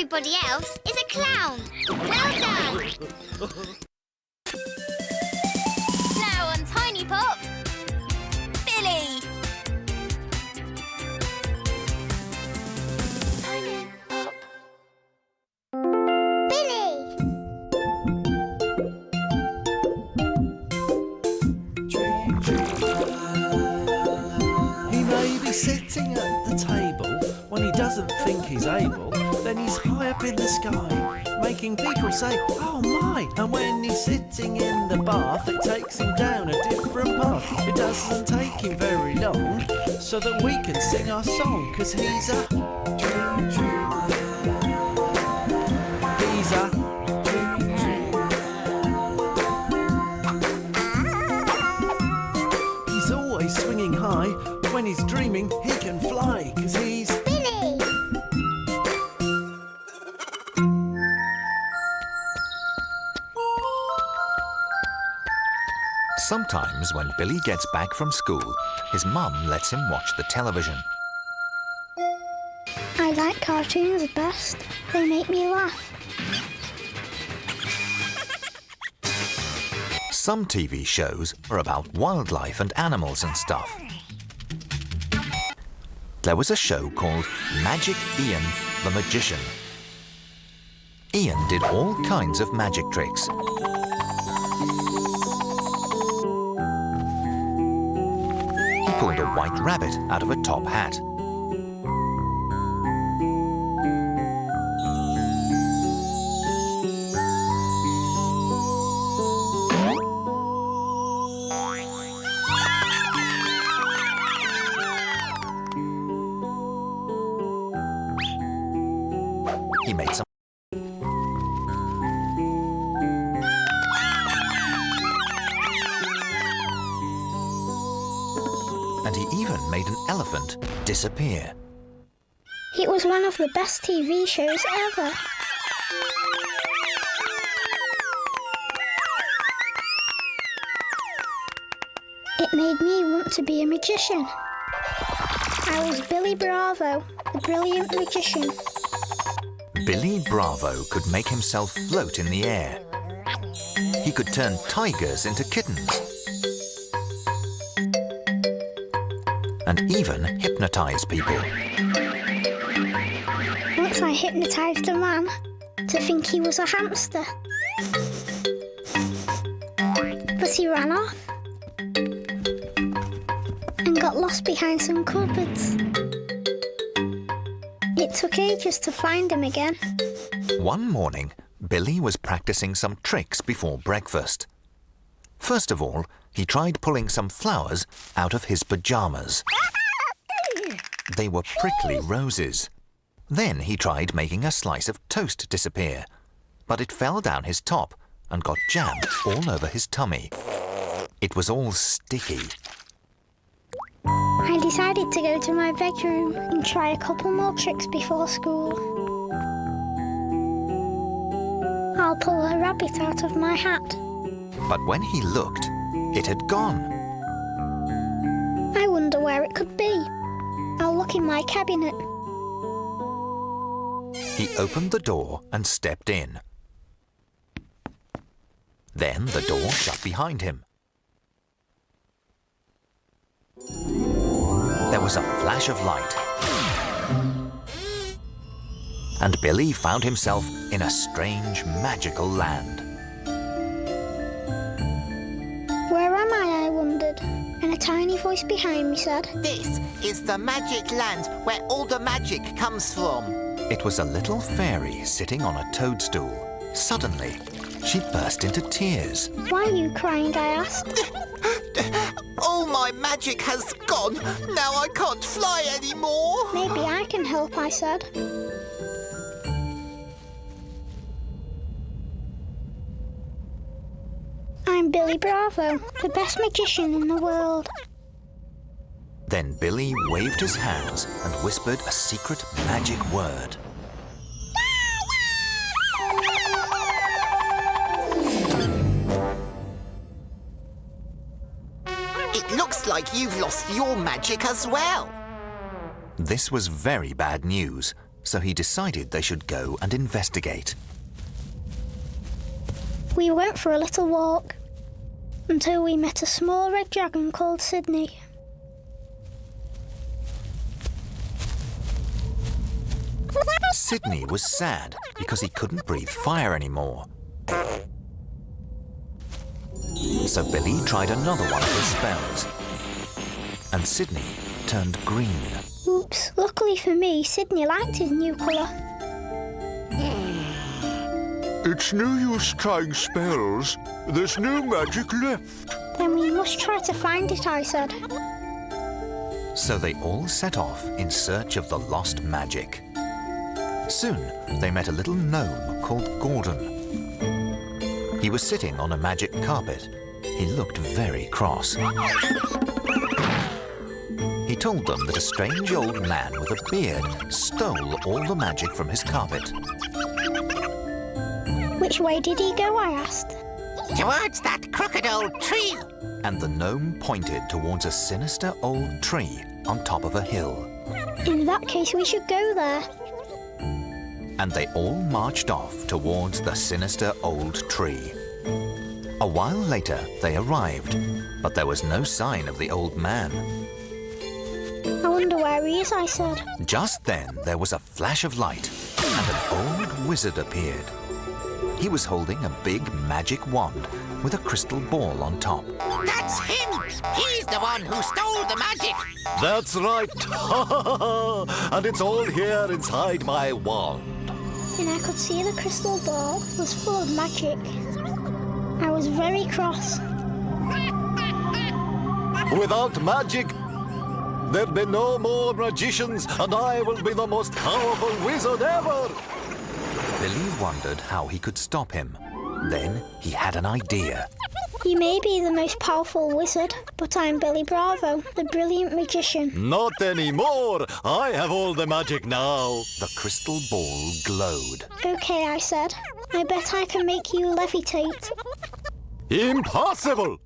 Everybody else is a clown. Well done. Now on Tiny Pop, Billy. Tiny Pop. Billy. He may be sitting at the table when he doesn't think he's able. Then he's high up in the sky, making people say, oh my! And when he's sitting in the bath, it takes him down a different path. It doesn't take him very long, so that we can sing our song, 'cause he's a... He's a... He's always swinging high. When he's dreaming, he can fly, 'cause he's... Billy. Sometimes when Billy gets back from school, his mum lets him watch the television. I like cartoons best. They make me laugh. Some TV shows are about wildlife and animals and stuff. There was a show called Magic Ian the Magician. Ian did all kinds of magic tricks. He pulled a white rabbit out of a top hat. He made some. And he even made an elephant disappear. It was one of the best TV shows ever. It made me want to be a magician. I was Billy Bravo, the brilliant magician. Billy Bravo could make himself float in the air. He could turn tigers into kittens. And even hypnotize people. Once I hypnotized a man to think he was a hamster. But he ran off and got lost behind some cupboards. It took ages to find him again. One morning, Billy was practicing some tricks before breakfast. First of all, he tried pulling some flowers out of his pajamas. They were prickly roses. Then he tried making a slice of toast disappear, but it fell down his top and got jammed all over his tummy. It was all sticky. I decided to go to my bedroom and try a couple more tricks before school. I'll pull a rabbit out of my hat. But when he looked, it had gone. I wonder where it could be. I'll look in my cabinet. He opened the door and stepped in. Then the door shut behind him. There was a flash of light. And Billy found himself in a strange, magical land. Where am I wondered, and a tiny voice behind me said, This is the magic land where all the magic comes from. It was a little fairy sitting on a toadstool. Suddenly, she burst into tears. Why are you crying? I asked. All my magic has gone. Now I can't fly anymore. Maybe I can help, I said. I'm Billy Bravo, the best magician in the world. Then Billy waved his hands and whispered a secret magic word. It looks like you've lost your magic as well. This was very bad news, so he decided they should go and investigate. We went for a little walk until we met a small red dragon called Sydney. Sydney was sad because he couldn't breathe fire anymore. So Billy tried another one of his spells, and Sydney turned green. Oops, luckily for me, Sydney liked his new colour. It's no use trying spells. There's no magic left. Then we must try to find it, I said. So they all set off in search of the lost magic. Soon, they met a little gnome called Gordon. He was sitting on a magic carpet. He looked very cross. He told them that a strange old man with a beard stole all the magic from his carpet. Which way did he go, I asked. Towards that crooked old tree. And the gnome pointed towards a sinister old tree on top of a hill. In that case, we should go there. And they all marched off towards the sinister old tree. A while later, they arrived, but there was no sign of the old man. I wonder where he is, I said. Just then, there was a flash of light, and an old wizard appeared. He was holding a big magic wand with a crystal ball on top. That's him! He's the one who stole the magic! That's right. And it's all here inside my wand. And I could see the crystal ball was full of magic. I was very cross. Without magic, there'd be no more magicians, and I will be the most powerful wizard ever. Billy wondered how he could stop him. Then he had an idea. You may be the most powerful wizard, but I'm Billy Bravo, the brilliant magician. Not anymore. I have all the magic now. The crystal ball glowed. Okay, I said. I bet I can make you levitate. Impossible!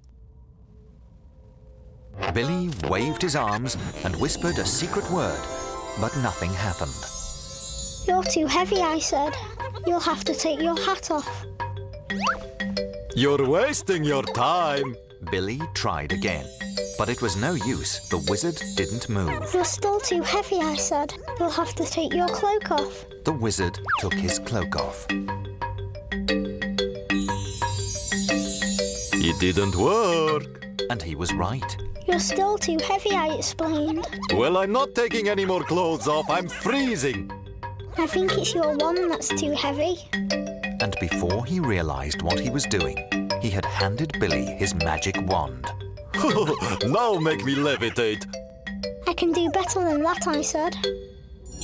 Billy waved his arms and whispered a secret word, but nothing happened. You're too heavy, I said. You'll have to take your hat off. You're wasting your time. Billy tried again, but it was no use. The wizard didn't move. You're still too heavy, I said. You'll have to take your cloak off. The wizard took his cloak off. It didn't work. And he was right. You're still too heavy, I explained. Well, I'm not taking any more clothes off. I'm freezing. I think it's your wand that's too heavy. And before he realized what he was doing, he had handed Billy his magic wand. Now make me levitate. I can do better than that, I said.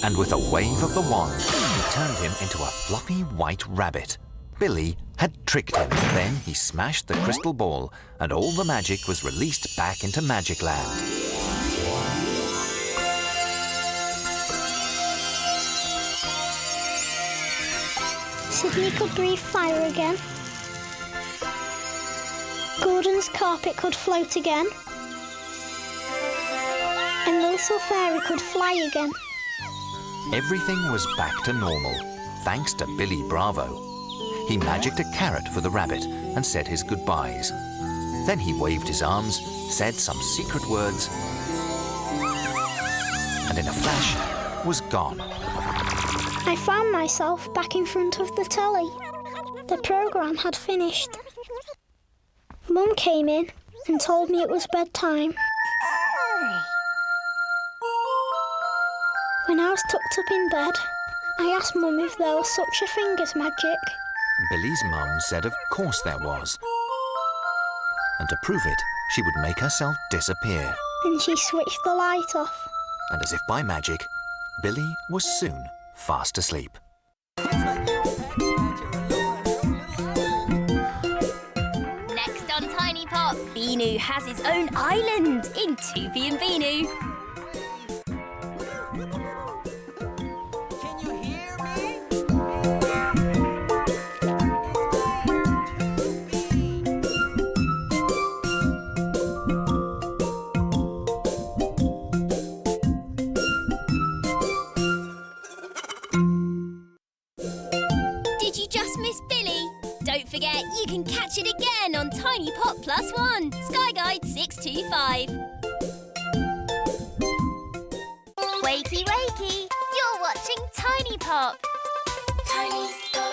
And with a wave of the wand, he turned him into a fluffy white rabbit. Billy had tricked him. Then he smashed the crystal ball, and all the magic was released back into Magic Land. Sydney could breathe fire again. Gordon's carpet could float again. And the little fairy could fly again. Everything was back to normal, thanks to Billy Bravo. He magicked a carrot for the rabbit and said his goodbyes. Then he waved his arms, said some secret words, and in a flash was gone. I found myself back in front of the telly. The programme had finished. Mum came in and told me it was bedtime. When I was tucked up in bed, I asked Mum if there was such a thing as magic. Billy's mum said of course there was. And to prove it, she would make herself disappear. And she switched the light off. And as if by magic, Billy was soon fast asleep. Next on Tiny Pop, Beanu has his own island in 2B and Beanu. Can you hear me? Don't forget, you can catch it again on Tiny Pop Plus One, Sky Guide 625. Wakey, wakey! You're watching Tiny Pop. Tiny Pop.